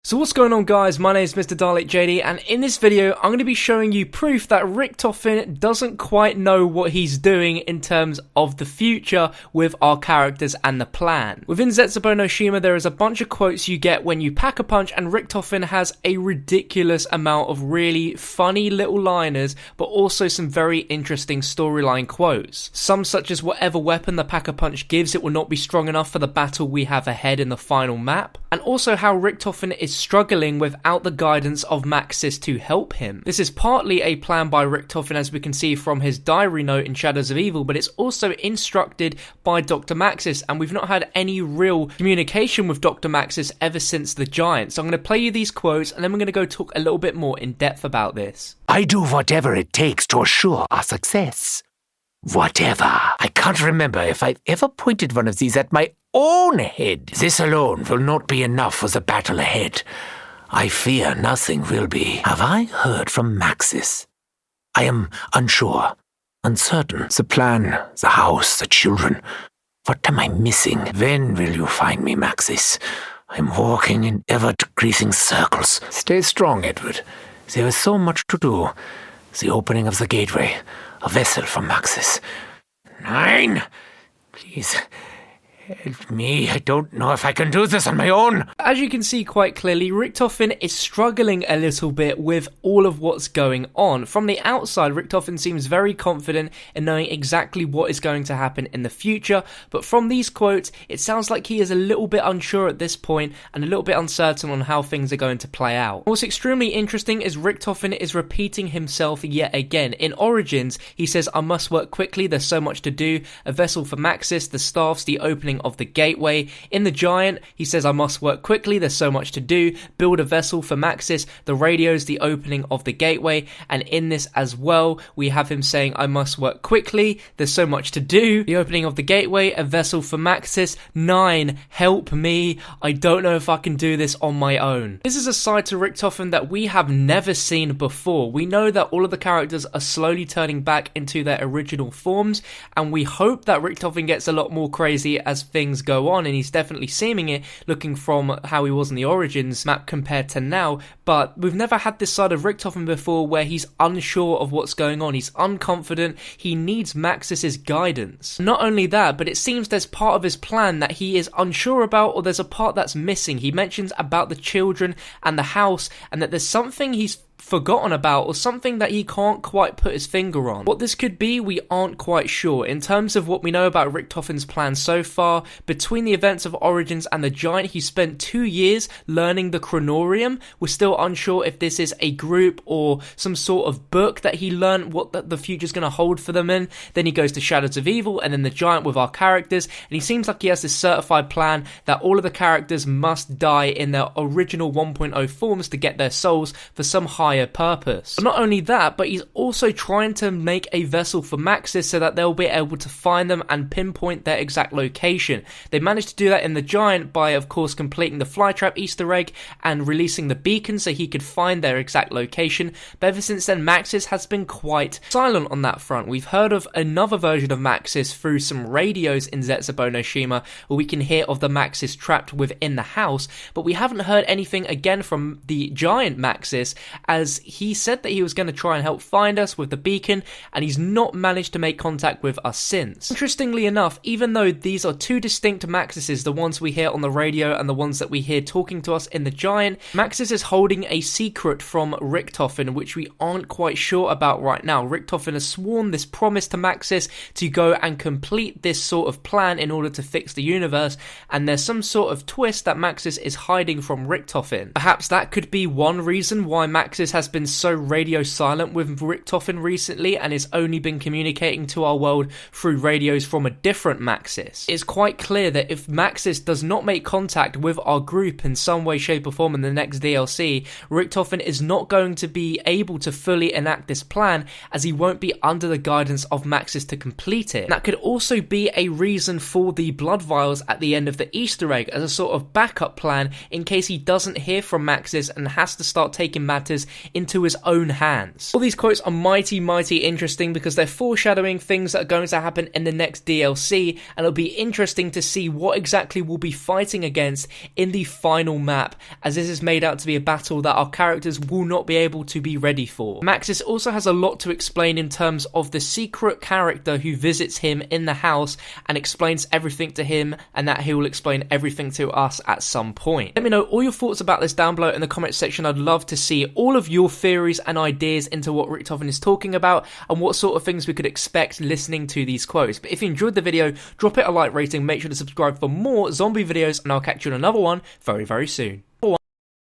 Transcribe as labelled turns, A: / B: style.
A: So what's going on, guys? My name is Mr. Dalek JD, and in this video I'm going to be showing you proof that RICHTOFEN doesn't quite know what he's doing in terms of the future with our characters and the plan. Within Zetsubou no Shima there is a bunch of quotes you get when you pack a punch, and RICHTOFEN has a ridiculous amount of really funny little liners, but also some very interesting storyline quotes. Some such as whatever weapon the pack-a-punch gives, it will not be strong enough for the battle we have ahead in the final map, and also how RICHTOFEN is struggling without the guidance of MAXIS to help him. This is partly a plan by RICHTOFEN, as we can see from his diary note in Shadows of Evil, but it's also instructed by Dr. MAXIS, and we've not had any real communication with Dr. MAXIS ever since the Giant. So I'm going to play you these quotes, and then we're going to go talk a little bit more in depth about this.
B: I do whatever it takes to assure our success. Whatever. I can't remember if I've ever pointed one of these at my own head. This alone will not be enough for the battle ahead. I fear nothing will be. Have I heard from MAXIS? I am unsure, uncertain. The plan, the house, the children. What am I missing? When will you find me, MAXIS? I'm walking in ever-decreasing circles. Stay strong, Edward. There is so much to do. The opening of the gateway. A vessel from MAXIS. 9! Please, help me. I don't know if I can do this on my own.
A: As you can see quite clearly, RICHTOFEN is struggling a little bit with all of what's going on. From the outside, RICHTOFEN seems very confident in knowing exactly what is going to happen in the future, but from these quotes, it sounds like he is a little bit unsure at this point and a little bit uncertain on how things are going to play out. What's extremely interesting is RICHTOFEN is repeating himself yet again. In Origins, he says, I must work quickly, there's so much to do, a vessel for MAXIS, the staffs, the opening of the gateway. In the Giant, he says, I must work quickly, there's so much to do, build a vessel for MAXIS, the radios, the opening of the gateway, and in this as well, we have him saying, I must work quickly, there's so much to do, the opening of the gateway, a vessel for MAXIS, 9, help me, I don't know if I can do this on my own. This is a side to RICHTOFEN that we have never seen before. We know that all of the characters are slowly turning back into their original forms, and we hope that RICHTOFEN gets a lot more crazy as things go on, and he's definitely seeming it, looking from how he was in the Origins map compared to now, but we've never had this side of RICHTOFEN before where he's unsure of what's going on, he's unconfident, he needs MAXIS's guidance. Not only that, but it seems there's part of his plan that he is unsure about, or there's a part that's missing. He mentions about the children and the house, and that there's something he's forgotten about, or something that he can't quite put his finger on. What this could be, we aren't quite sure. In terms of what we know about RICHTOFEN's plan so far, between the events of Origins and the Giant, he spent 2 years learning the Chronorium. We're still unsure if this is a group or some sort of book that he learned what the future's going to hold for them in. Then he goes to Shadows of Evil and then the Giant with our characters, and he seems like he has this certified plan that all of the characters must die in their original 1.0 forms to get their souls for some higher purpose. But not only that, but he's also trying to make a vessel for MAXIS so that they'll be able to find them and pinpoint their exact location. They managed to do that in the Giant by, of course, completing the Flytrap Easter egg and releasing the beacon so he could find their exact location, but ever since then MAXIS has been quite silent on that front. We've heard of another version of MAXIS through some radios in Zetsubou no Shima where we can hear of the MAXIS trapped within the house, but we haven't heard anything again from the Giant MAXIS, as he said that he was going to try and help find us with the beacon, and he's not managed to make contact with us since. Interestingly enough, even though these are two distinct MAXISes, the ones we hear on the radio and the ones that we hear talking to us in the Giant, MAXIS is holding a secret from RICHTOFEN, which we aren't quite sure about right now. RICHTOFEN has sworn this promise to MAXIS to go and complete this sort of plan in order to fix the universe, and there's some sort of twist that MAXIS is hiding from RICHTOFEN. Perhaps that could be one reason why MAXIS has been so radio silent with RICHTOFEN recently and has only been communicating to our world through radios from a different MAXIS. It's quite clear that if MAXIS does not make contact with our group in some way, shape or form in the next DLC, RICHTOFEN is not going to be able to fully enact this plan, as he won't be under the guidance of MAXIS to complete it. And that could also be a reason for the blood vials at the end of the Easter egg, as a sort of backup plan in case he doesn't hear from MAXIS and has to start taking matters into his own hands. All these quotes are mighty interesting because they're foreshadowing things that are going to happen in the next DLC, and it'll be interesting to see what exactly we'll be fighting against in the final map, as this is made out to be a battle that our characters will not be able to be ready for. MAXIS also has a lot to explain in terms of the secret character who visits him in the house and explains everything to him, and that he will explain everything to us at some point. Let me know all your thoughts about this down below in the comment section. I'd love to see all of your theories and ideas into what Richtofen is talking about and what sort of things we could expect listening to these quotes. But if you enjoyed the video, drop it a like rating, make sure to subscribe for more zombie videos, and I'll catch you in another one very soon.